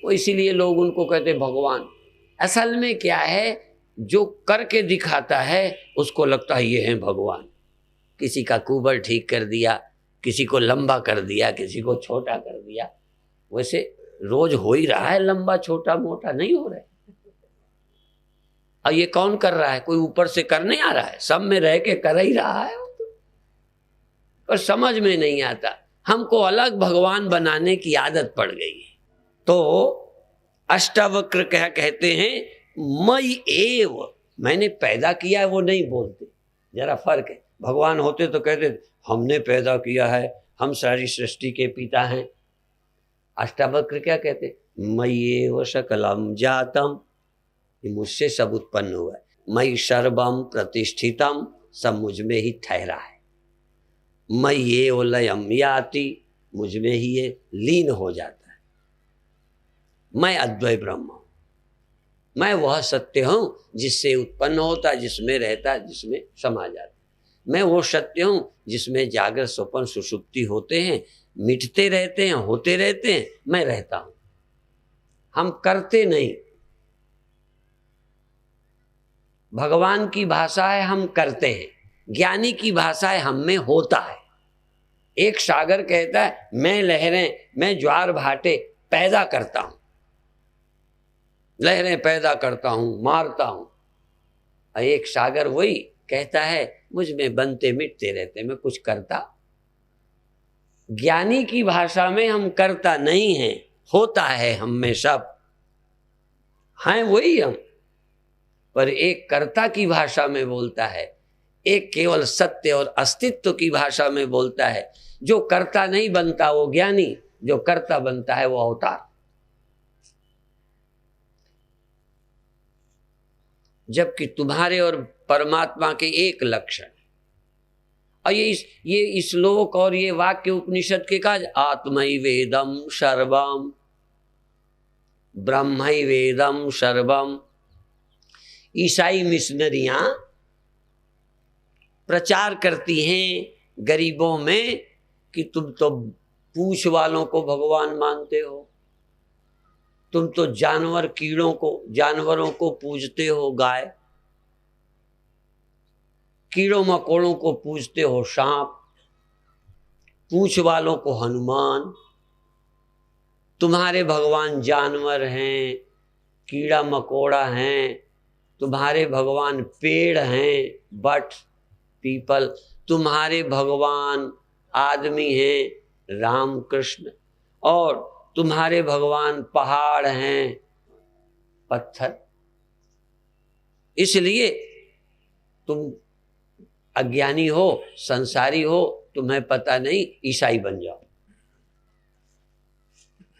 वो इसीलिए लोग उनको कहते भगवान। असल में क्या है, जो करके दिखाता है उसको लगता है ये है भगवान। किसी का कुबर ठीक कर दिया, किसी को लंबा कर दिया, किसी को छोटा कर दिया। वैसे रोज हो ही रहा है लंबा छोटा मोटा, नहीं हो रहा है। और ये कौन कर रहा है? कोई ऊपर से कर नहीं आ रहा है, सब में रह के कर ही रहा है। पर समझ में नहीं आता, हमको अलग भगवान बनाने की आदत पड़ गई है। तो अष्टावक्र क्या कहते हैं, मई एव, मैंने पैदा किया है वो नहीं बोलते, जरा फर्क है। भगवान होते तो कहते हमने पैदा किया है, हम सारी सृष्टि के पिता हैं। अष्टावक्र क्या कहते, मई एव सकलम जातम, ये मुझसे सब उत्पन्न हुआ है। मई सर्वम प्रतिष्ठितम, सब मुझ में ही ठहरा है। मई ये लयम याति, मुझ में ही ये लीन हो जाता है। मैं अद्वैत ब्रह्म हूं, मैं वह सत्य हूं जिससे उत्पन्न होता, जिसमें रहता, जिसमें समा जाता। मैं वो सत्य हूं जिसमें जागृत स्वप्न सुषुप्ति होते हैं, मिटते रहते हैं, होते रहते हैं, मैं रहता हूं। हम करते नहीं। भगवान की भाषा है हम करते हैं, ज्ञानी की भाषा है हम में होता है। एक सागर कहता है मैं लहरें, मैं ज्वार भाटे पैदा करता हूं, लहरें पैदा करता हूं, मारता हूं। और एक सागर वही कहता है मुझ में बनते मिटते रहते, मैं कुछ करता। ज्ञानी की भाषा में हम करता नहीं है, होता है हम में सब, हैं वही हम। पर एक कर्ता की भाषा में बोलता है, एक केवल सत्य और अस्तित्व की भाषा में बोलता है। जो कर्ता नहीं बनता वो ज्ञानी, जो कर्ता बनता है वो अवतार। जबकि तुम्हारे और परमात्मा के एक लक्षण, और ये श्लोक और ये वाक्य उपनिषद के काज, आत्मै वेदम सर्वम, ब्रह्मै वेदम सर्वम। ईसाई मिशनरियां प्रचार करती हैं गरीबों में कि तुम तो पूंछ वालों को भगवान मानते हो, तुम तो जानवर कीड़ों को, जानवरों को पूजते हो, गाय, कीड़ों मकोड़ों को पूजते हो, सांप, पूंछ वालों को हनुमान। तुम्हारे भगवान जानवर हैं, कीड़ा मकोड़ा हैं, तुम्हारे भगवान पेड़ हैं, बट पीपल, तुम्हारे भगवान आदमी हैं, राम कृष्ण, और तुम्हारे भगवान पहाड़ हैं, पत्थर। इसलिए तुम अज्ञानी हो, संसारी हो, तुम्हें पता नहीं, ईसाई बन जाओ,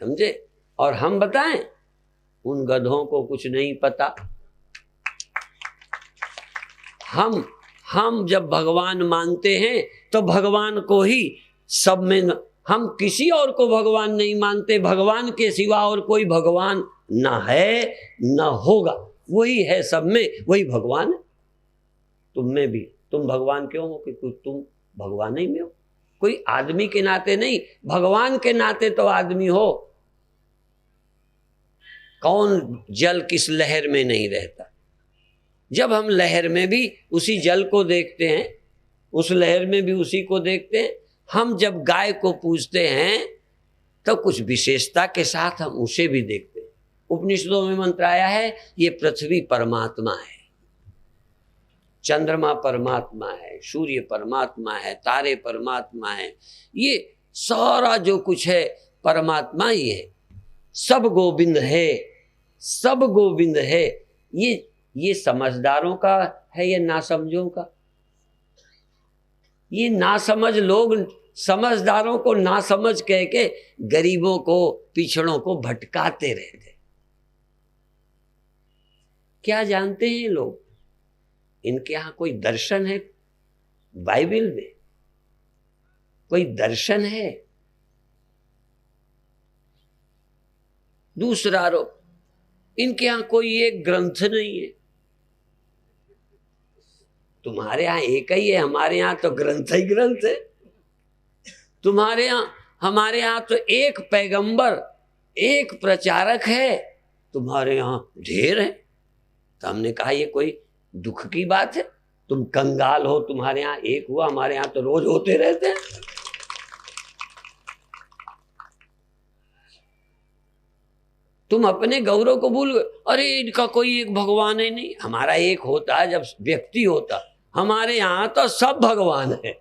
समझे। और हम बताएं, उन गधों को कुछ नहीं पता। हम जब भगवान मानते हैं तो भगवान को ही सब में, हम किसी और को भगवान नहीं मानते। भगवान के सिवा और कोई भगवान ना है ना होगा, वही है सब में, वही भगवान है। तुम में भी, तुम भगवान क्यों हो? कि तुम भगवान ही में हो, कोई आदमी के नाते नहीं, भगवान के नाते तो आदमी हो। कौन जल किस लहर में नहीं रहता? जब हम लहर में भी उसी जल को देखते हैं, उस लहर में भी उसी को देखते हैं। हम जब गाय को पूजते हैं तो कुछ विशेषता के साथ हम उसे भी देखते हैं। उपनिषदों में मंत्र आया है, ये पृथ्वी परमात्मा है, चंद्रमा परमात्मा है, सूर्य परमात्मा है, तारे परमात्मा है, ये सारा जो कुछ है परमात्मा ही है। सब गोविंद है, सब गोविंद है। ये समझदारों का है या नासमझों का? ये नासमझ लोग समझदारों को नासमझ कह के गरीबों को, पिछड़ों को भटकाते रहते। क्या जानते हैं लोग? इनके यहां कोई दर्शन है? बाइबल में कोई दर्शन है? दूसरा आरोप, इनके यहां कोई एक ग्रंथ नहीं है। तुम्हारे यहां एक ही है, हमारे यहां तो ग्रंथ ही ग्रंथ है। तुम्हारे यहां हमारे यहाँ तो एक पैगंबर, एक प्रचारक है, तुम्हारे यहाँ ढेर है। तो हमने कहा ये कोई दुख की बात है? तुम कंगाल हो, तुम्हारे यहाँ एक हुआ, हमारे यहाँ तो रोज होते रहते हैं। तुम अपने गौरव को भूल गए। अरे इनका कोई एक भगवान है नहीं, हमारा एक होता है जब व्यक्ति होता। हमारे यहाँ तो सब भगवान है,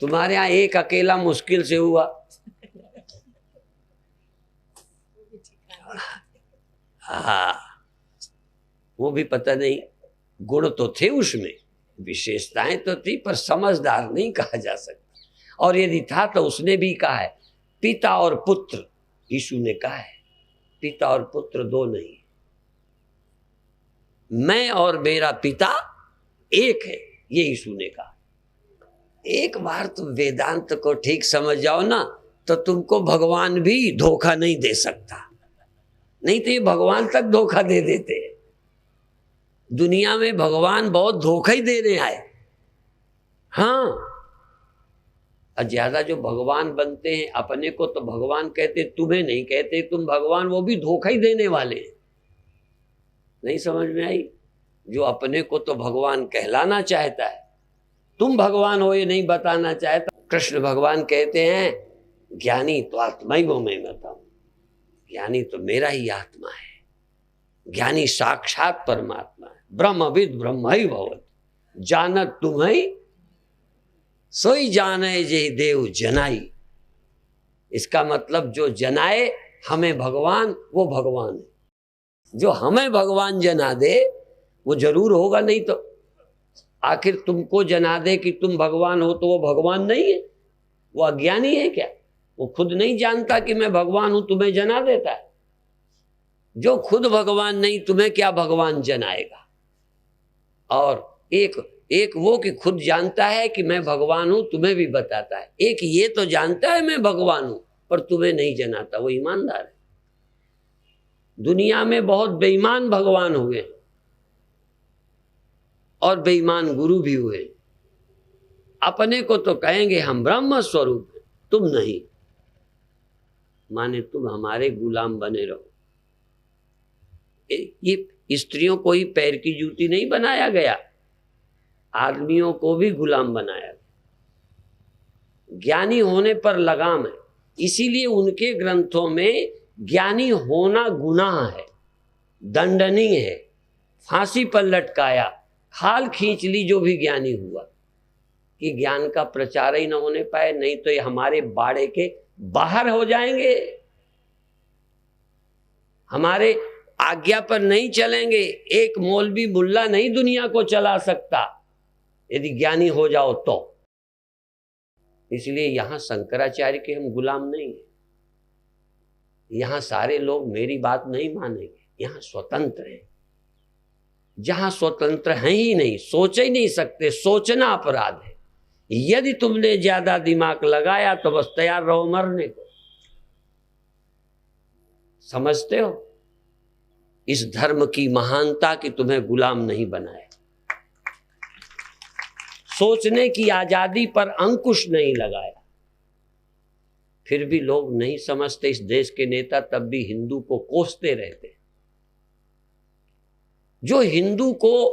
तुम्हारे यहाँ एक अकेला मुश्किल से हुआ। हाँ, वो भी पता नहीं, गुण तो थे उसमें, विशेषताएं तो थी, पर समझदार नहीं कहा जा सकता। और यदि था तो उसने भी कहा है पिता और पुत्र, यीशु ने कहा है पिता और पुत्र दो नहीं, मैं और मेरा पिता एक है, ये यीशु ने कहा। एक बार तुम वेदांत को ठीक समझ जाओ ना, तो तुमको भगवान भी धोखा नहीं दे सकता। नहीं तो ये भगवान तक धोखा दे देते हैं। दुनिया में भगवान बहुत धोखा ही देने आए। हाँ, और ज्यादा जो भगवान बनते हैं अपने को तो भगवान कहते, तुम्हें नहीं कहते तुम भगवान, वो भी धोखा ही देने वाले हैं। नहीं समझ में आई? जो अपने को तो भगवान कहलाना चाहता है, तुम भगवान हो ये नहीं बताना चाहता। कृष्ण भगवान कहते हैं ज्ञानी तो आत्मा ही वो मैं बताऊं, ज्ञानी तो मेरा ही आत्मा है, ज्ञानी साक्षात परमात्मा है। ब्रह्मविद ब्रह्म ही भवत, जानत तुम्हें सोई जाने जे देव जनाई। इसका मतलब जो जनाए हमें भगवान, वो भगवान है। जो हमें भगवान जना दे वो जरूर होगा, नहीं तो आखिर तुमको जना दे कि तुम भगवान हो तो वो भगवान नहीं है, वो अज्ञानी है क्या? वो खुद नहीं जानता कि मैं भगवान हूं, तुम्हें जना देता है। जो खुद भगवान नहीं, तुम्हें क्या भगवान जनाएगा? और एक वो कि खुद जानता है कि मैं भगवान हूं, तुम्हें भी बताता है। एक ये तो जानता है मैं भगवान हूं, पर तुम्हें नहीं जनाता, वो ईमानदार है। दुनिया में बहुत बेईमान भगवान हुए और बेईमान गुरु भी हुए। अपने को तो कहेंगे हम ब्रह्म स्वरूप हैं, तुम नहीं, माने तुम हमारे गुलाम बने रहो। ये स्त्रियों को ही पैर की जूती नहीं बनाया गया, आदमियों को भी गुलाम बनाया गया। ज्ञानी होने पर लगाम है, इसीलिए उनके ग्रंथों में ज्ञानी होना गुनाह है, दंडनीय है, फांसी पर लटकाया, खाल खींच ली जो भी ज्ञानी हुआ, कि ज्ञान का प्रचार ही न होने पाए, नहीं तो ये हमारे बाड़े के बाहर हो जाएंगे, हमारे आज्ञा पर नहीं चलेंगे। एक मौलवी मुल्ला नहीं दुनिया को चला सकता यदि ज्ञानी हो जाओ तो। इसलिए यहां शंकराचार्य के हम गुलाम नहीं हैं, यहां सारे लोग मेरी बात नहीं मानेंगे, यहां स्वतंत्र हैं। जहां स्वतंत्र हैं ही नहीं, सोच ही नहीं सकते, सोचना अपराध है। यदि तुमने ज्यादा दिमाग लगाया तो बस तैयार रहो मरने को। समझते हो इस धर्म की महानता कि तुम्हें गुलाम नहीं बनाया, सोचने की आजादी पर अंकुश नहीं लगाया। फिर भी लोग नहीं समझते, इस देश के नेता तब भी हिंदू को कोसते रहते। जो हिंदू को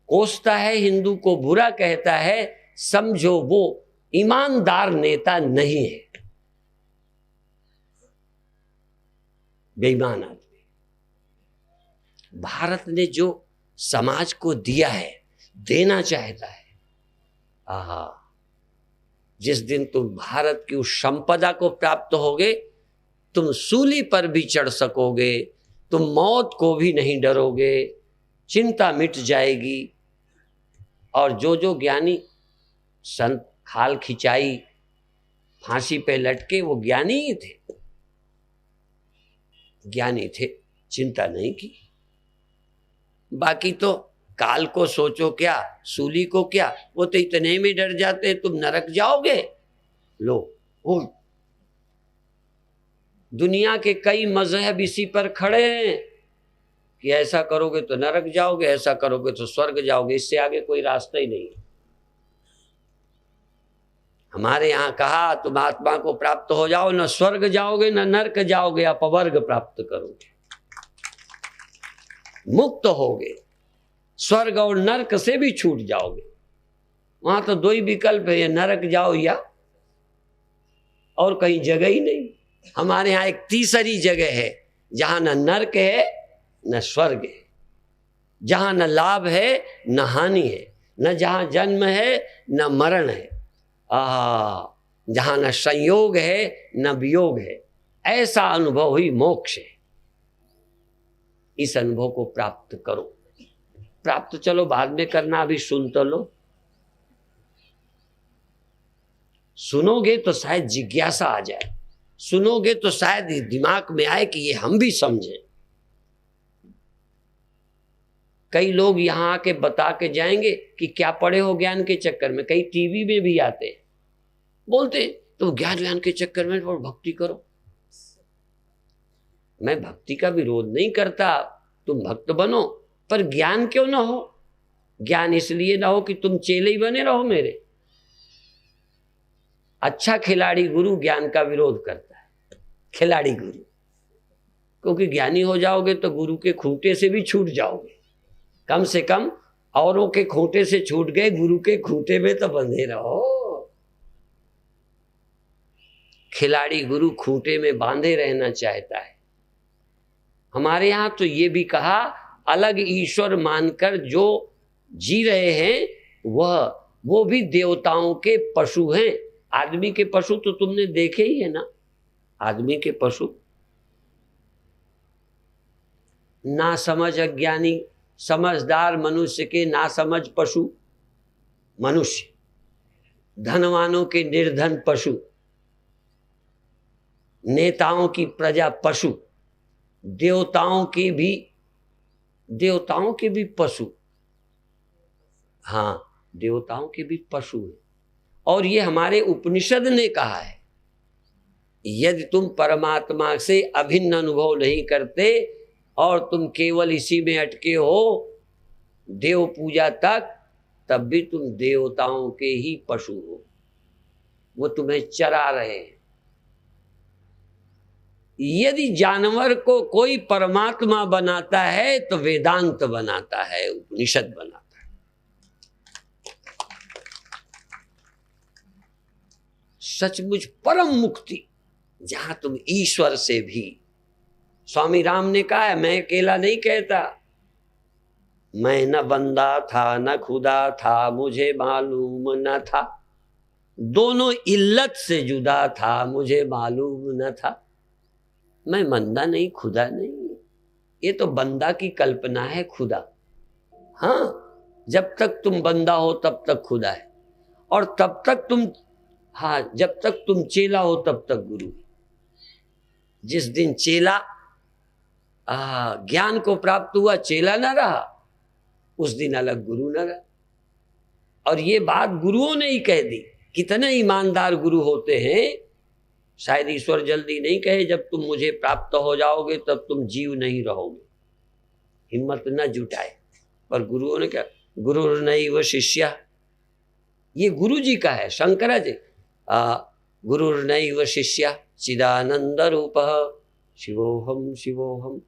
कोसता है, हिंदू को बुरा कहता है, समझो वो ईमानदार नेता नहीं है, बेईमान आदमी। भारत ने जो समाज को दिया है, देना चाहता है, आहा, जिस दिन तुम भारत की उस संपदा को प्राप्त होगे, तुम सूली पर भी चढ़ सकोगे, तुम मौत को भी नहीं डरोगे, चिंता मिट जाएगी। और जो जो ज्ञानी संत खाल खिंचाई, फांसी पे लटके, वो ज्ञानी ही थे, ज्ञानी थे, चिंता नहीं की। बाकी तो काल को सोचो क्या, सूली को क्या, वो तो इतने में डर जाते हैं तुम नरक जाओगे। लो, दुनिया के कई मजहब इसी पर खड़े हैं कि ऐसा करोगे तो नरक जाओगे, ऐसा करोगे तो स्वर्ग जाओगे, इससे आगे कोई रास्ता ही नहीं है। हमारे यहाँ कहा तुम आत्मा को प्राप्त हो जाओ, न स्वर्ग जाओगे न नरक जाओगे, अपवर्ग प्राप्त करोगे, मुक्त होगे, स्वर्ग और नरक से भी छूट जाओगे। वहां तो दो ही विकल्प है, नरक जाओ या और कहीं जगह ही नहीं। हमारे यहाँ एक तीसरी जगह है जहां न नरक है न स्वर्ग है, जहां न लाभ है न हानि है, न जहां जन्म है न मरण है, जहां न संयोग है न वियोग है। ऐसा अनुभव ही मोक्ष है। इस अनुभव को प्राप्त करो। प्राप्त चलो बाद में करना, अभी सुन तो लो। सुनोगे तो शायद जिज्ञासा आ जाए, सुनोगे तो शायद दिमाग में आए कि ये हम भी समझें। कई लोग यहां आके बता के जाएंगे कि क्या पढ़े हो ज्ञान के चक्कर में। कई टीवी में भी आते हैं, बोलते तो ज्ञान व्यान के चक्कर में और भक्ति करो। मैं भक्ति का विरोध नहीं करता, तुम भक्त बनो, पर ज्ञान क्यों ना हो? ज्ञान इसलिए ना हो कि तुम चेले ही बने रहो मेरे। अच्छा खिलाड़ी गुरु ज्ञान का विरोध करता है, खिलाड़ी गुरु, क्योंकि ज्ञानी हो जाओगे तो गुरु के खूंटे से भी छूट जाओगे। कम से कम औरों के खूंटे से छूट गए, गुरु के खूंटे में तो बंधे रहो। खिलाड़ी गुरु खूंटे में बांधे रहना चाहता है। हमारे यहां तो ये भी कहा, अलग ईश्वर मानकर जो जी रहे हैं वो भी देवताओं के पशु हैं। आदमी के पशु तो तुमने देखे ही है ना। आदमी के पशु, ना समझ अज्ञानी, समझदार मनुष्य के ना समझ पशु मनुष्य, धनवानों के निर्धन पशु, नेताओं की प्रजा पशु, देवताओं के भी पशु। हाँ, देवताओं के भी पशु है। और ये हमारे उपनिषद ने कहा है, यदि तुम परमात्मा से अभिन्न अनुभव नहीं करते और तुम केवल इसी में अटके हो देव पूजा तक, तब भी तुम देवताओं के ही पशु हो। वो तुम्हें चरा रहे हैं। यदि जानवर को कोई परमात्मा बनाता है तो वेदांत बनाता है, उपनिषद बनाता है। सचमुच परम मुक्ति, जहां तुम ईश्वर से भी, स्वामी राम ने कहा है, मैं अकेला नहीं कहता, मैं न बंदा था न खुदा था, मुझे मालूम न था, दोनों इल्लत से जुदा था, मुझे मालूम न था। मैं बंदा नहीं, खुदा नहीं, ये तो बंदा की कल्पना है, खुदा। हाँ, जब तक तुम बंदा हो तब तक खुदा है, और तब तक तुम, हाँ, जब तक तुम चेला हो तब तक गुरु। जिस दिन चेला ज्ञान को प्राप्त हुआ, चेला ना रहा, उस दिन अलग गुरु ना रहा। और ये बात गुरुओं ने ही कह दी। कितने ईमानदार गुरु होते हैं। शायद ईश्वर जल्दी नहीं कहे जब तुम मुझे प्राप्त हो जाओगे तब तुम जीव नहीं रहोगे, हिम्मत न जुटाए। पर गुरुओं ने क्या, गुरु नहीं वो शिष्या, ये गुरु जी का है, शंकराचार्य। गुरु नहीं वो शिष्या चिदानंद रूप शिवोहम शिवोहम।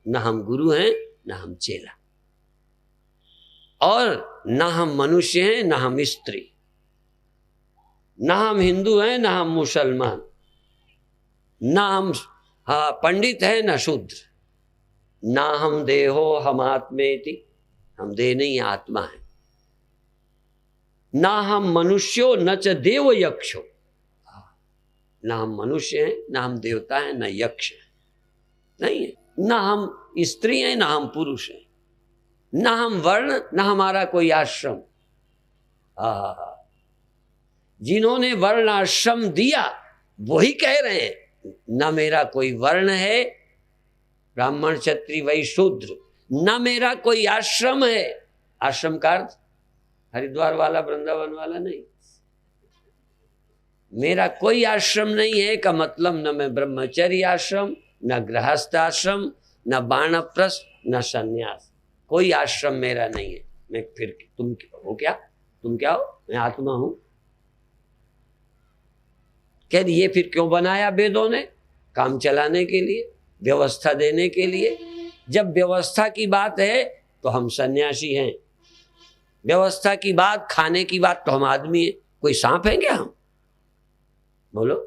न हम गुरु हैं न हम चेला, और न हम मनुष्य हैं न हम स्त्री, न हम हिंदू हैं न हम मुसलमान, न हम पंडित हैं न शूद्र, न हम देहो हम आत्मेति, हम देह नहीं आत्मा है, न हम मनुष्यो न च देव यक्षो, न हम मनुष्य हैं न हम देवता हैं न यक्ष हैं, नहीं है। न हम स्त्री हैं न हम पुरुष हैं, न हम वर्ण न हमारा कोई आश्रम। जिन्होंने वर्ण आश्रम दिया वही कह रहे हैं, न मेरा कोई वर्ण है, ब्राह्मण क्षत्रिय वैश्य शूद्र, न मेरा कोई आश्रम है। आश्रम का अर्थ हरिद्वार वाला वृंदावन वाला नहीं, मेरा कोई आश्रम नहीं है का मतलब न मैं ब्रह्मचर्य आश्रम, न गृहस्थ आश्रम, न बाणप्रस्थ, न सन्यास, कोई आश्रम मेरा नहीं है। मैं फिर तुम हो क्या, तुम क्या हो? मैं आत्मा हूं। कह ये फिर क्यों बनाया वेदों ने? काम चलाने के लिए, व्यवस्था देने के लिए। जब व्यवस्था की बात है तो हम सन्यासी हैं, व्यवस्था की बात, खाने की बात तो हम आदमी हैं। कोई सांप है क्या हम? बोलो।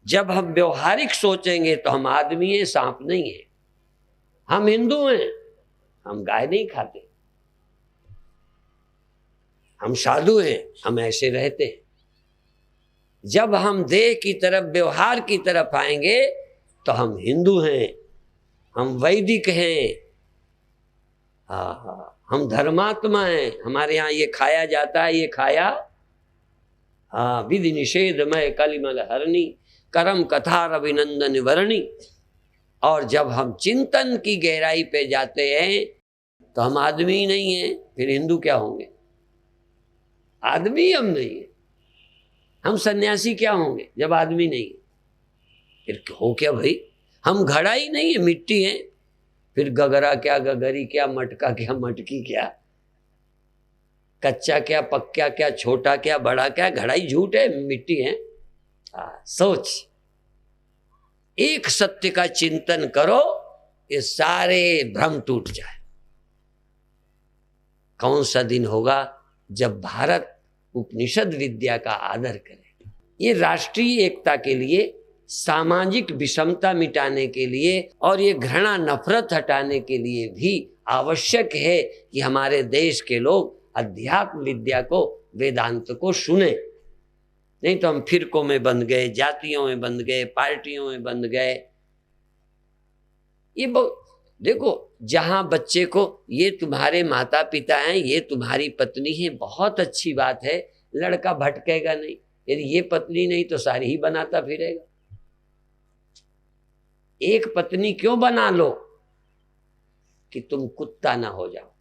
जब हम व्यवहारिक सोचेंगे तो हम आदमी हैं, सांप नहीं है। हम हिंदू हैं, हम गाय नहीं खाते। हम साधु हैं, हम ऐसे रहते हैं। जब हम देह की तरफ, व्यवहार की तरफ आएंगे तो हम हिंदू हैं, हम वैदिक हैं, हम धर्मात्मा हैं। हमारे यहाँ ये खाया जाता है, ये खाया, विधि निषेधमय कलिमल हरणी, करम कथा रविनंदन वर्णी। और जब हम चिंतन की गहराई पे जाते हैं तो हम आदमी नहीं हैं, फिर हिंदू क्या होंगे? आदमी हम नहीं है। हम सन्यासी क्या होंगे जब आदमी नहीं है? फिर हो क्या भाई? हम घड़ा ही नहीं है, मिट्टी है। फिर गगरा क्या, गगरी क्या, मटका क्या, मटकी क्या, कच्चा क्या, पक्का क्या, छोटा क्या, बड़ा क्या, घड़ा ही झूठ है, मिट्टी है। सोच, एक सत्य का चिंतन करो, ये सारे भ्रम टूट जाए। कौन सा दिन होगा जब भारत उपनिषद विद्या का आदर करे? ये राष्ट्रीय एकता के लिए, सामाजिक विषमता मिटाने के लिए और ये घृणा नफरत हटाने के लिए भी आवश्यक है कि हमारे देश के लोग अध्यात्म विद्या को, वेदांत को सुने। नहीं तो हम फिरकों में बंध गए, जातियों में बंध गए, पार्टियों में बंध गए। ये देखो, जहां बच्चे को ये तुम्हारे माता पिता हैं, ये तुम्हारी पत्नी है, बहुत अच्छी बात है, लड़का भटकेगा नहीं। यदि ये पत्नी नहीं तो सारी ही बनाता फिरेगा। एक पत्नी क्यों बना लो कि तुम कुत्ता ना हो जाओ।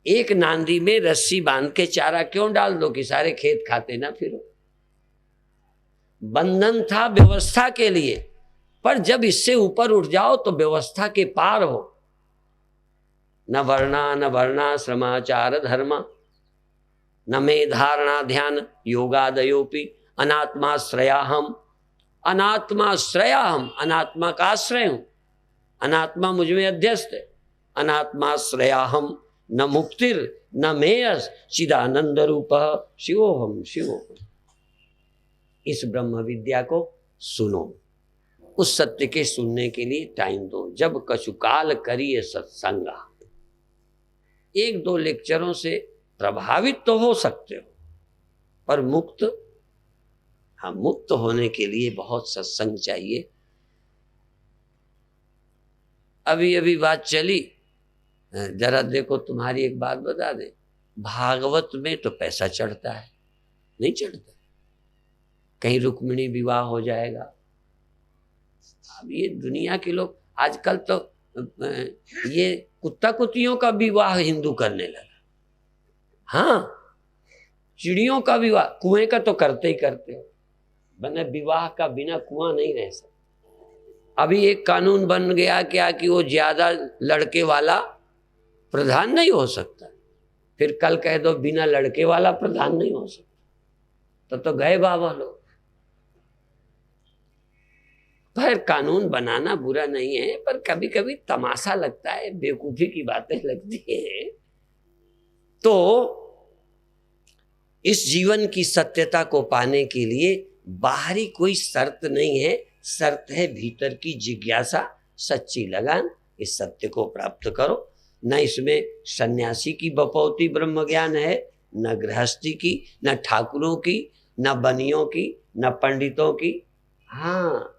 एक नांदी में रस्सी बांध के चारा क्यों डाल दो कि सारे खेत खाते ना फिरो। बंधन था व्यवस्था के लिए, पर जब इससे ऊपर उठ जाओ तो व्यवस्था के पार हो। न वर्णा न वर्णाश्रमाचार धर्मा, न मे धारणा ध्यान योगादयोपि अनात्माश्रयाहम। अनात्माश्रयाहम, अनात्मा का आश्रय हूं, अनात्मा मुझ में अध्यस्त है। अनात्माश्रयाहम न मुक्तिर न मेयस चिदानंद रूप शिवोहम शिवोहम। इस ब्रह्म विद्या को सुनो, उस सत्य के सुनने के लिए टाइम दो। जब कछुकाल करिए सत्संगा। एक दो लेक्चरों से प्रभावित तो हो सकते हो, पर मुक्त, हाँ, मुक्त होने के लिए बहुत सत्संग चाहिए। अभी अभी बात चली, जरा देखो, तुम्हारी एक बात बता दें, भागवत में तो पैसा चढ़ता है, नहीं चढ़ता? कहीं रुक्मिणी विवाह हो जाएगा। अब ये दुनिया के लोग आजकल तो ये कुत्ता कुत्तियों का विवाह हिंदू करने लगा। हाँ, चिड़ियों का विवाह, कुएं का तो करते ही करते हो, बने विवाह का बिना कुआं नहीं रह सकता। अभी एक कानून बन गया क्या कि वो ज्यादा लड़के वाला प्रधान नहीं हो सकता। फिर कल कह दो बिना लड़के वाला प्रधान नहीं हो सकता, तो गए बाबा लोग। पर कानून बनाना बुरा नहीं है, पर कभी कभी तमाशा लगता है, बेवकूफी की बातें लगती हैं। तो इस जीवन की सत्यता को पाने के लिए बाहरी कोई शर्त नहीं है, शर्त है भीतर की जिज्ञासा, सच्ची लगन। इस सत्य को प्राप्त करो। न इसमें सन्यासी की बपौती ब्रह्म ज्ञान है, न गृहस्थी की, न ठाकुरों की, न बनियों की, न पंडितों की। हाँ,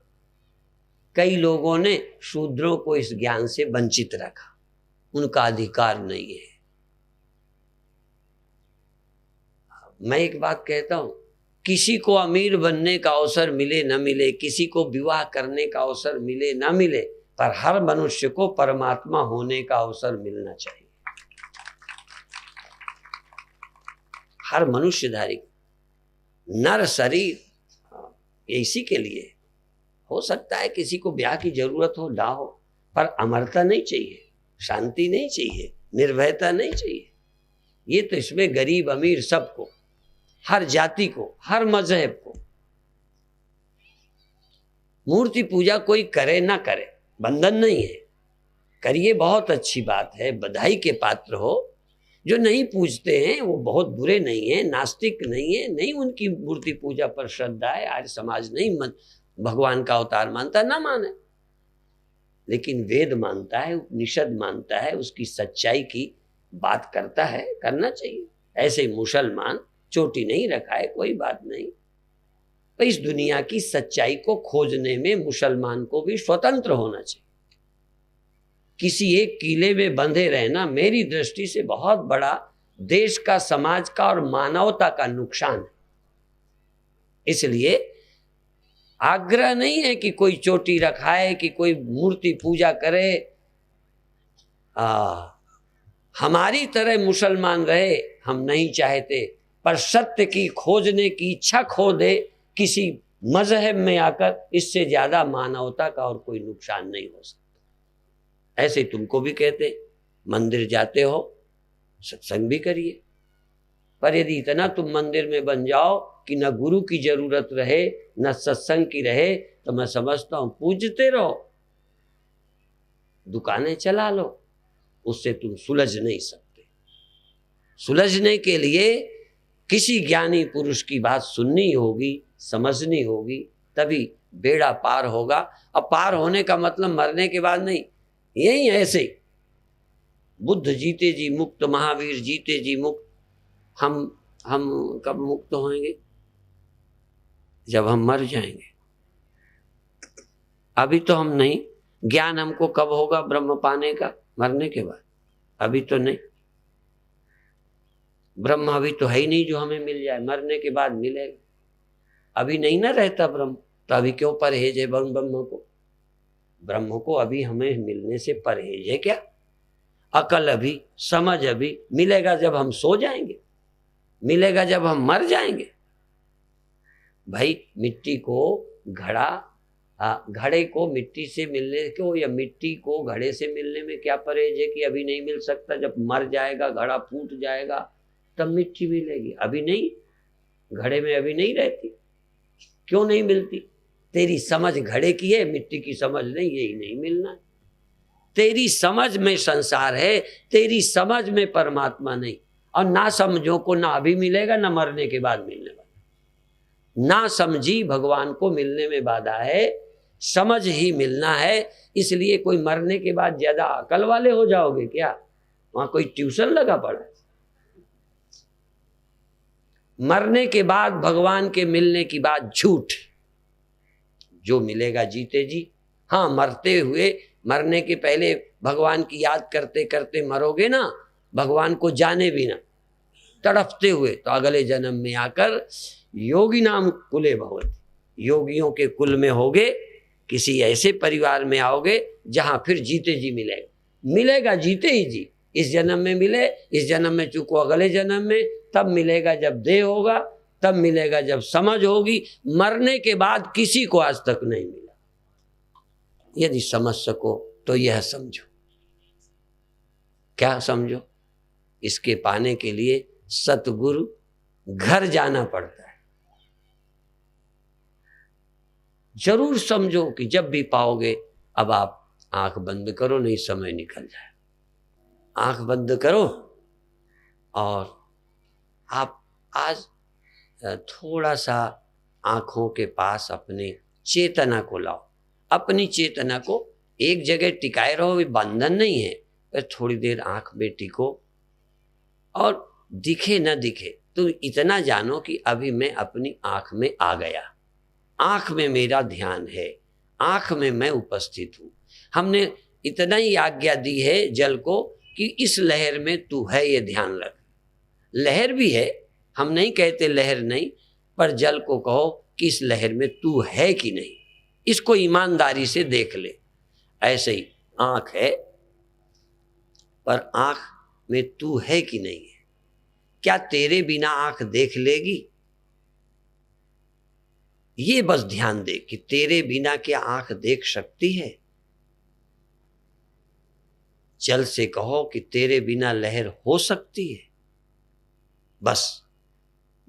कई लोगों ने शूद्रों को इस ज्ञान से वंचित रखा, उनका अधिकार नहीं है। मैं एक बात कहता हूं, किसी को अमीर बनने का अवसर मिले न मिले, किसी को विवाह करने का अवसर मिले न मिले, पर हर मनुष्य को परमात्मा होने का अवसर मिलना चाहिए। हर मनुष्यधारी नर शरीर, ये इसी के लिए। हो सकता है किसी को ब्याह की जरूरत हो, ना हो, पर अमरता नहीं चाहिए, शांति नहीं चाहिए, निर्भयता नहीं चाहिए। ये तो इसमें गरीब अमीर सबको। हर जाति को, हर मजहब को। मूर्ति पूजा कोई करे ना करे, बंधन नहीं है, करिए, बहुत अच्छी बात है, बधाई के पात्र हो। जो नहीं पूजते हैं वो बहुत बुरे नहीं है, नास्तिक नहीं है, नहीं उनकी मूर्ति पूजा पर श्रद्धा है, आर्य समाज नहीं भगवान का अवतार मानता, ना माने, लेकिन वेद मानता है, उपनिषद मानता है, उसकी सच्चाई की बात करता है, करना चाहिए। ऐसे मुसलमान चोटी नहीं रखा है, कोई बात नहीं, तो इस दुनिया की सच्चाई को खोजने में मुसलमान को भी स्वतंत्र होना चाहिए। किसी एक किले में बंधे रहना मेरी दृष्टि से बहुत बड़ा देश का, समाज का और मानवता का नुकसान है। इसलिए आग्रह नहीं है कि कोई चोटी रखाए, कि कोई मूर्ति पूजा करे, हमारी तरह मुसलमान रहे हम नहीं चाहते, पर सत्य की खोजने की इच्छा खो दे किसी मजहब में आकर, इससे ज्यादा मानवता का और कोई नुकसान नहीं हो सकता। ऐसे तुमको भी कहते, मंदिर जाते हो सत्संग भी करिए, पर यदि इतना तुम मंदिर में बन जाओ कि न गुरु की जरूरत रहे न सत्संग की रहे, तो मैं समझता हूं पूजते रहो, दुकानें चला लो, उससे तुम सुलझ नहीं सकते। सुलझने के लिए किसी ज्ञानी पुरुष की बात सुननी होगी, समझनी होगी, तभी बेड़ा पार होगा। अब पार होने का मतलब मरने के बाद नहीं, यही ऐसे बुद्ध जीते जी मुक्त, महावीर जीते जी मुक्त। हम कब मुक्त होंगे? जब हम मर जाएंगे। अभी तो हम नहीं। ज्ञान हमको कब होगा ब्रह्म पाने का? मरने के बाद। अभी तो नहीं। ब्रह्म अभी तो है ही नहीं जो हमें मिल जाए, मरने के बाद मिलेगा। अभी नहीं ना रहता ब्रह्म, तो अभी क्यों परहेज है ब्रह्म को? ब्रह्म को अभी हमें मिलने से परहेज है क्या? अकल अभी, समझ अभी, मिलेगा जब हम सो जाएंगे, मिलेगा जब हम मर जाएंगे। भाई मिट्टी को घड़े को मिट्टी से मिलने को या मिट्टी को घड़े से मिलने में क्या परहेज है कि अभी नहीं मिल सकता? जब मर जाएगा, घड़ा फूट जाएगा, तब मिट्टी मिलेगी। अभी नहीं, घड़े में अभी नहीं रहती। क्यों नहीं मिलती? तेरी समझ घड़े की है, मिट्टी की समझ नहीं, यही नहीं मिलना। तेरी समझ में संसार है, तेरी समझ में परमात्मा नहीं। और ना समझो को ना अभी मिलेगा ना मरने के बाद मिलने वाला। ना समझी भगवान को मिलने में बाधा है, समझ ही मिलना है। इसलिए कोई मरने के बाद ज्यादा अकल वाले हो जाओगे क्या? वहां कोई ट्यूशन लगा पड़ा है? मरने के बाद भगवान के मिलने की बात झूठ। जो मिलेगा जीते जी। हाँ, मरते हुए, मरने के पहले भगवान की याद करते करते मरोगे ना, भगवान को जाने भी ना, तड़पते हुए, तो अगले जन्म में आकर योगी नाम कुले भवति, योगियों के कुल में होगे, किसी ऐसे परिवार में आओगे जहां फिर जीते जी मिलेगा जीते ही जी। इस जन्म में मिले, इस जन्म में चूको अगले जन्म में, तब मिलेगा जब देह होगा, तब मिलेगा जब समझ होगी। मरने के बाद किसी को आज तक नहीं मिला। यदि समझ सको तो यह समझो। क्या समझो? इसके पाने के लिए सतगुरु घर जाना पड़ता है। जरूर समझो कि जब भी पाओगे, अब आप आंख बंद करो, नहीं समय निकल जाए। आंख बंद करो और आप आज थोड़ा सा आंखों के पास अपने चेतना को लाओ। अपनी चेतना को एक जगह टिकाए रहो, बंधन नहीं है, पर थोड़ी देर आंख में टिको और दिखे न दिखे तो इतना जानो कि अभी मैं अपनी आंख में आ गया, आंख में मेरा ध्यान है, आंख में मैं उपस्थित हूं। हमने इतना ही आज्ञा दी है जल को कि इस लहर में तू है, ये ध्यान रख। लहर भी है, हम नहीं कहते लहर नहीं, पर जल को कहो कि इस लहर में तू है कि नहीं, इसको ईमानदारी से देख ले। ऐसे ही आंख है, पर आंख में तू है कि नहीं है? क्या तेरे बिना आंख देख लेगी? ये बस ध्यान दे कि तेरे बिना क्या आंख देख सकती है? जल से कहो कि तेरे बिना लहर हो सकती है? बस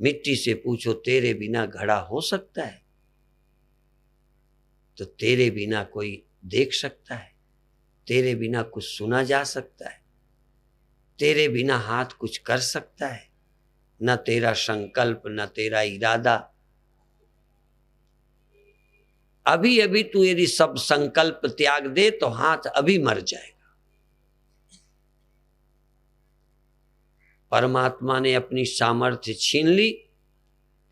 मिट्टी से पूछो तेरे बिना घड़ा हो सकता है? तो तेरे बिना कोई देख सकता है? तेरे बिना कुछ सुना जा सकता है? तेरे बिना हाथ कुछ कर सकता है? न तेरा संकल्प, न तेरा इरादा। अभी अभी तू यदि सब संकल्प त्याग दे तो हाथ अभी मर जाएगा। परमात्मा ने अपनी सामर्थ्य छीन ली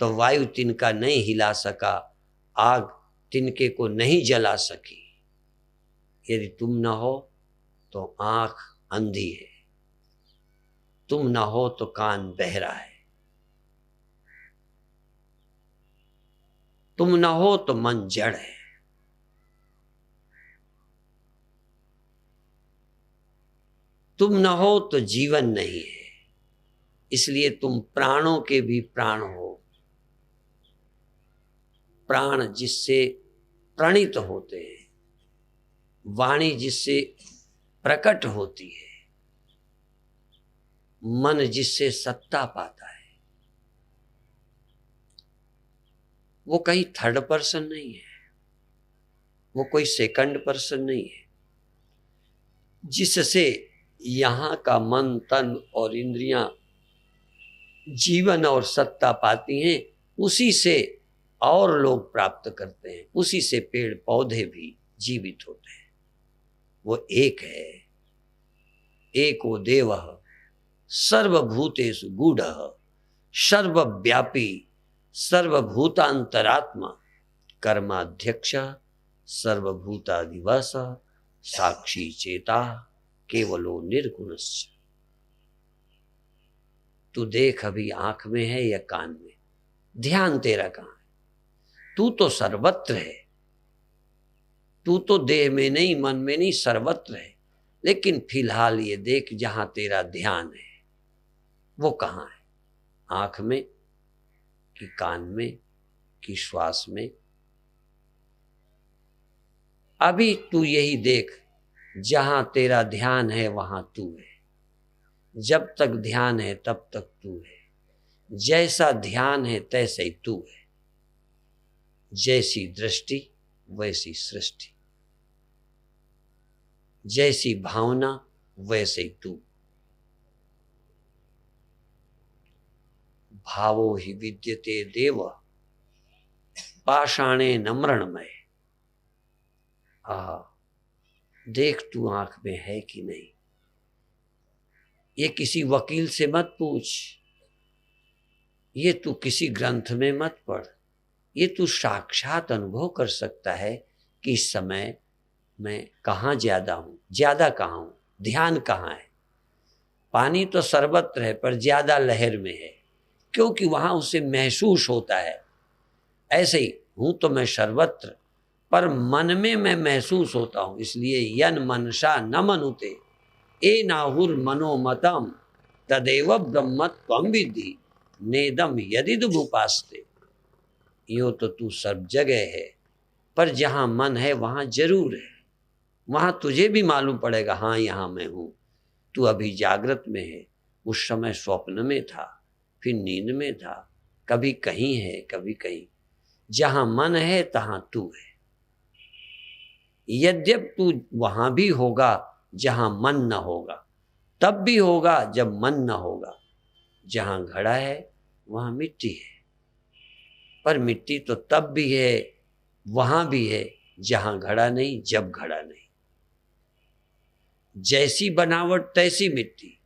तो वायु तिनका नहीं हिला सका, आग तिनके को नहीं जला सकी। यदि तुम न हो तो आंख अंधी है, तुम न हो तो कान बहरा है, तुम न हो तो मन जड़ है, तुम न हो तो जीवन नहीं है। इसलिए तुम प्राणों के भी प्राण हो। प्राण जिससे प्रणीत होते हैं, वाणी जिससे प्रकट होती है, मन जिससे सत्ता पाता है, वो कहीं थर्ड पर्सन नहीं है, वो कोई सेकंड पर्सन नहीं है। जिससे यहां का मन, तन और इंद्रियां जीवन और सत्ता पाती हैं, उसी से और लोग प्राप्त करते हैं, उसी से पेड़ पौधे भी जीवित होते हैं। वो एक है। एको देवः सर्वभूतेषु गूढ़ः सर्वव्यापी सर्वभूतांतरात्मा कर्माध्यक्ष सर्वभूतादिवस साक्षी चेता केवलो निर्गुणस्य। तू देख अभी आंख में है या कान में? ध्यान तेरा कहां है? तू तो सर्वत्र है। तू तो देह में नहीं, मन में नहीं, सर्वत्र है। लेकिन फिलहाल ये देख जहां तेरा ध्यान है वो कहां है? आंख में कि कान में कि श्वास में? अभी तू यही देख, जहां तेरा ध्यान है वहां तू है। जब तक ध्यान है तब तक तू है। जैसा ध्यान है तैसे ही तू है। जैसी दृष्टि वैसी सृष्टि, जैसी भावना वैसे ही तू। भावो हि विद्यते देव पाषाणे नम्रणमय। देख तू आंख में है कि नहीं। ये किसी वकील से मत पूछ, ये तू किसी ग्रंथ में मत पढ़, ये तू साक्षात अनुभव कर सकता है कि इस समय मैं कहाँ ज्यादा हूं, ज्यादा कहाँ हूं, ध्यान कहाँ है। पानी तो सर्वत्र है पर ज्यादा लहर में है, क्योंकि वहां उसे महसूस होता है। ऐसे ही हूं तो मैं सर्वत्र, पर मन में मैं महसूस होता हूं। इसलिए यन मनसा न मनुते ए नाहुर मनोमतम तदेव ब्रह्मत्वम विद्धि नेदम यदिदुपास्ते। यो तो तू सब जगह है, पर जहां मन है वहां जरूर है। वहां तुझे भी मालूम पड़ेगा, हाँ यहां मैं हूं। तू अभी जागृत में है, उस समय स्वप्न में था, फिर नींद में था, कभी कहीं है कभी कहीं। जहां मन है तहां तू है। यद्यप तू वहां भी होगा जहां मन न होगा, तब भी होगा जब मन न होगा। जहां घड़ा है वहां मिट्टी है, पर मिट्टी तो तब भी है, वहां भी है जहां घड़ा नहीं, जब घड़ा नहीं। जैसी बनावट तैसी मिट्टी,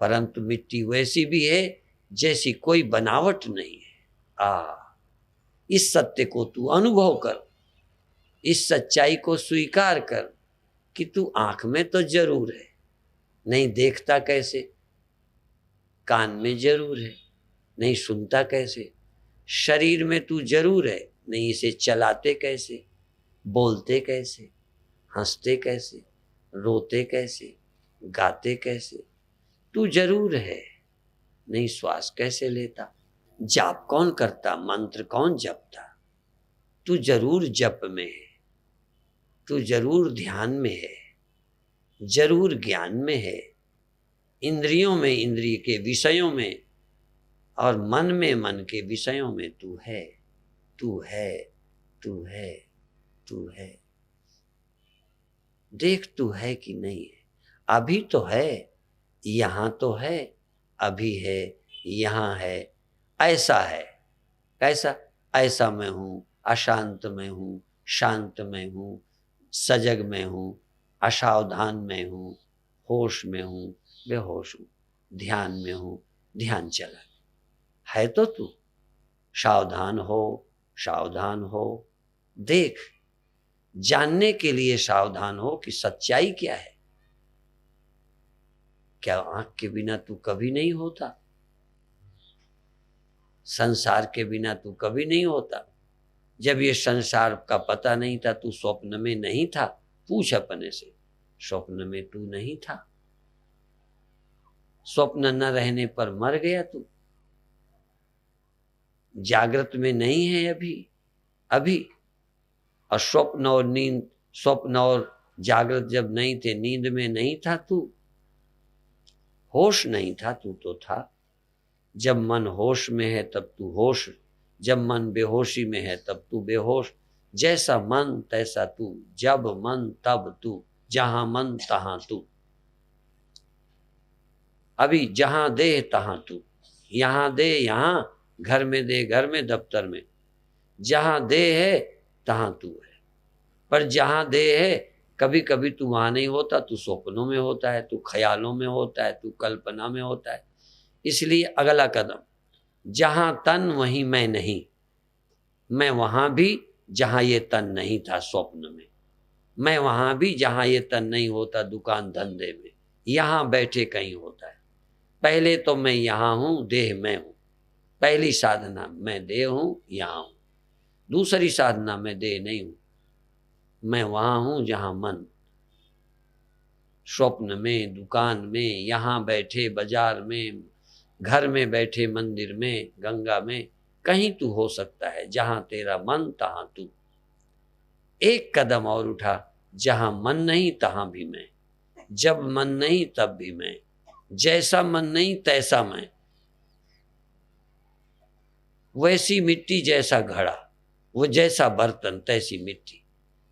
परंतु मिट्टी वैसी भी है जैसी कोई बनावट नहीं है। इस सत्य को तू अनुभव कर, इस सच्चाई को स्वीकार कर कि तू आंख में तो जरूर है, नहीं देखता कैसे? कान में जरूर है, नहीं सुनता कैसे? शरीर में तू जरूर है, नहीं इसे चलाते कैसे? बोलते कैसे? हंसते कैसे? रोते कैसे? गाते कैसे? तू जरूर है, नहीं श्वास कैसे लेता? जाप कौन करता? मंत्र कौन जपता? तू जरूर जप में है, तू जरूर ध्यान में है, जरूर ज्ञान में है, इंद्रियों में, इंद्रिय के विषयों में और मन में मन के विषयों में तू है, तू है, तू है, तू है। देख तू है कि नहीं है। अभी तो है, यहाँ तो है, अभी है, यहाँ है, ऐसा है। कैसा? ऐसा मैं हूँ, अशांत में हूँ, शांत में हूँ, सजग में हूँ, असावधान में हूँ, होश में हूँ, बेहोश हूँ, ध्यान में हूँ, ध्यान चला है। तो तू सावधान हो, सावधान हो। देख, जानने के लिए सावधान हो कि सच्चाई क्या है। क्या आंख के बिना तू कभी नहीं होता? संसार के बिना तू कभी नहीं होता। जब ये संसार का पता नहीं था, तू स्वप्न में नहीं था। पूछ अपने से, स्वप्न में तू नहीं था? स्वप्न न रहने पर मर गया तू। जागृत में नहीं है अभी, अभी। और स्वप्न और नींद, स्वप्न और जागृत जब नहीं थे, नींद में नहीं था तू, होश नहीं था, तू तो था। जब मन होश में है तब तू होश, जब मन बेहोशी में है तब तू बेहोश। जैसा मन तैसा तू, जब मन तब तू, जहां मन तहां तू। अभी जहां देह तहां तू, यहां दे यहां, घर में दे घर में, दफ्तर में। जहां देह है तहां तू है। पर जहां देह है, कभी कभी तू वहां नहीं होता, तू स्वप्नों में होता है, तू ख्यालों में होता है, तू कल्पना में होता है। इसलिए अगला कदम, जहां तन वहीं मैं नहीं। मैं वहां भी जहां ये तन नहीं था स्वप्न में। मैं वहां भी जहां ये तन नहीं होता दुकान धंधे में। यहां बैठे कहीं होता है। पहले तो मैं यहां हूं, देह मैं हूं। पहली साधना, मैं देह हूं, यहां हूं। दूसरी साधना, मैं देह नहीं हूं, मैं वहां हूं जहां मन। स्वप्न में, दुकान में, यहां बैठे बाजार में, घर में बैठे मंदिर में, गंगा में, कहीं तू हो सकता है। जहां तेरा मन तहां तू। एक कदम और उठा, जहां मन नहीं तहां भी मैं। जब मन नहीं तब भी मैं। जैसा मन नहीं तैसा मैं। वैसी मिट्टी जैसा घड़ा, वो जैसा बर्तन तैसी मिट्टी।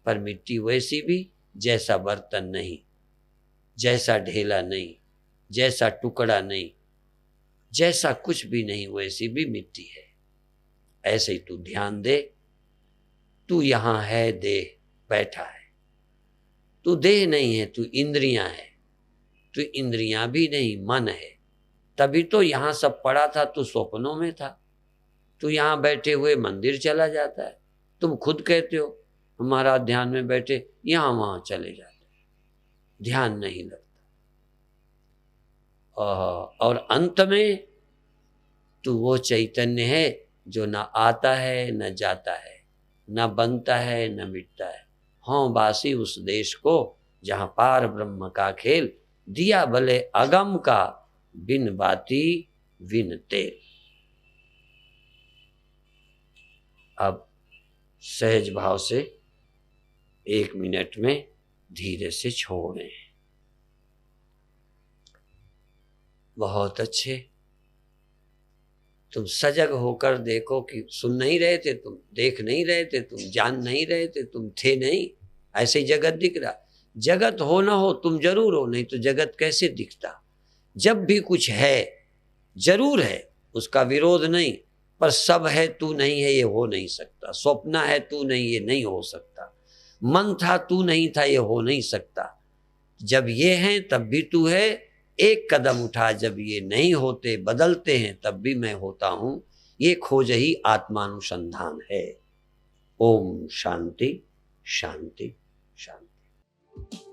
पर मिट्टी वैसी भी जैसा बर्तन नहीं, जैसा ढेला नहीं, जैसा टुकड़ा नहीं, जैसा कुछ भी नहीं, वैसी भी मिट्टी है। ऐसे ही तू ध्यान दे। तू यहां है, देह बैठा है। तू देह नहीं है, तू इंद्रियां है। तू इंद्रियां भी नहीं, मन है। तभी तो यहां सब पड़ा था, तू स्वप्नों में था। तू यहां बैठे हुए मंदिर चला जाता है। तुम खुद कहते हो हमारा ध्यान में बैठे, यहां वहां चले जाते, ध्यान नहीं लगता। और अंत में तू वो चैतन्य है जो ना आता है न जाता है, न बनता है न मिटता है। हों बासी उस देश को जहां पार ब्रह्म का खेल, दिया भले अगम का बिन बाती बिन तेल। अब सहज भाव से 1 मिनट में धीरे से छोड़ें। बहुत अच्छे। तुम सजग होकर देखो कि सुन नहीं रहे थे तुम, देख नहीं रहे थे तुम, जान नहीं रहे थे तुम, थे नहीं। ऐसे ही जगत दिख रहा। जगत हो ना हो, तुम जरूर हो, नहीं तो जगत कैसे दिखता। जब भी कुछ है, जरूर है, उसका विरोध नहीं। पर सब है, तू नहीं है, ये हो नहीं सकता। स्वप्न है, तू नहीं, ये नहीं हो सकता। मन था, तू नहीं था, ये हो नहीं सकता। जब ये है तब भी तू है। एक कदम उठा, जब ये नहीं होते, बदलते हैं, तब भी मैं होता हूं। ये खोज ही आत्मानुसंधान है। ओम शांति शांति शांति।